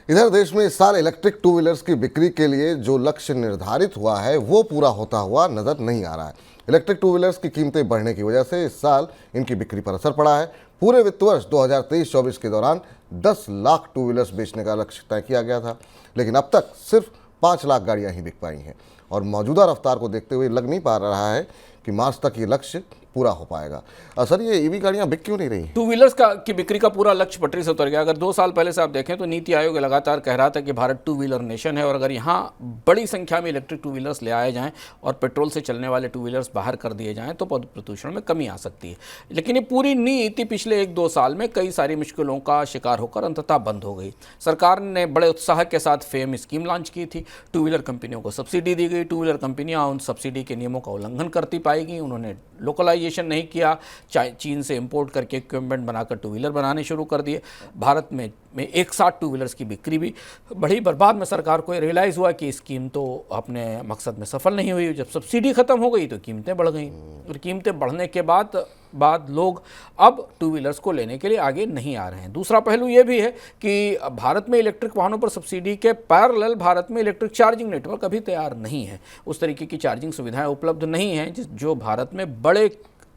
इधर देश में इस साल इलेक्ट्रिक टू व्हीलर्स की बिक्री के लिए जो लक्ष्य निर्धारित हुआ है वो पूरा होता हुआ नजर नहीं आ रहा है। इलेक्ट्रिक टू व्हीलर्स की कीमतें बढ़ने की वजह से इस साल इनकी बिक्री पर असर पड़ा है। पूरे वित्त वर्ष 2023-24 के दौरान 10 लाख टू व्हीलर्स बेचने का लक्ष्य तय किया गया था, लेकिन अब तक सिर्फ 5 लाख गाड़ियां ही बिक पाई हैं और मौजूदा रफ्तार को देखते हुए लग नहीं पा रहा है कि मार्च तक ये लक्ष्य पूरा हो पाएगा। सर, ये ईवी गाड़ियां बिक क्यों नहीं रही? टू व्हीलर्स की बिक्री का पूरा लक्ष्य पटरी से उतर गया। अगर 2 साल पहले से आप देखें तो नीति आयोग लगातार कह रहा था कि भारत टू व्हीलर नेशन है और अगर यहाँ बड़ी संख्या में इलेक्ट्रिक टू व्हीलर्स ले आए जाएं और पेट्रोल से चलने वाले टू व्हीलर्स बाहर कर दिए जाएं तो प्रदूषण में कमी आ सकती है। लेकिन ये पूरी नीति पिछले 1-2 साल में कई सारी मुश्किलों का शिकार होकर अंततः बंद हो गई। सरकार ने बड़े उत्साह के साथ फेम स्कीम लॉन्च की थी। टू व्हीलर कंपनियों को सब्सिडी दी गई। टू व्हीलर कंपनियाँ उन सब्सिडी के नियमों का उल्लंघन करती पाई गई। उन्होंने लोकलाइजेशन नहीं किया, चीन से इंपोर्ट करके इक्विपमेंट बनाकर टू व्हीलर बनाने शुरू कर दिए। भारत में एक साथ टू व्हीलर्स की बिक्री भी बढ़ी। बर्बाद में सरकार को रियलाइज़ हुआ कि स्कीम तो अपने मकसद में सफल नहीं हुई। जब सब्सिडी खत्म हो गई तो कीमतें बढ़ गई और कीमतें बढ़ने के बाद लोग अब टू व्हीलर्स को लेने के लिए आगे नहीं आ रहे हैं। दूसरा पहलू ये भी है कि भारत में इलेक्ट्रिक वाहनों पर सब्सिडी के पैरेलल भारत में इलेक्ट्रिक चार्जिंग नेटवर्क अभी तैयार नहीं है। उस तरीके की चार्जिंग सुविधाएं उपलब्ध नहीं हैं जो भारत में बड़े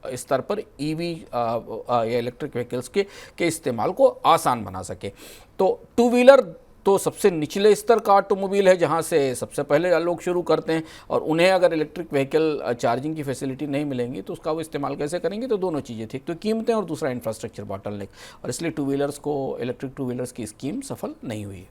स्तर पर ईवी या इलेक्ट्रिक व्हीकल्स के इस्तेमाल को आसान बना सके। तो टू व्हीलर तो सबसे निचले स्तर का ऑटोमोबाइल है जहां से सबसे पहले लोग शुरू करते हैं और उन्हें अगर इलेक्ट्रिक व्हीकल चार्जिंग की फैसिलिटी नहीं मिलेंगी तो उसका वो इस्तेमाल कैसे करेंगे। तो दोनों चीज़ें थी, तो कीमतें और दूसरा इंफ्रास्ट्रक्चर बॉटलनेक, और इसलिए टू व्हीलर्स को इलेक्ट्रिक टू व्हीलर्स की स्कीम सफल नहीं हुई।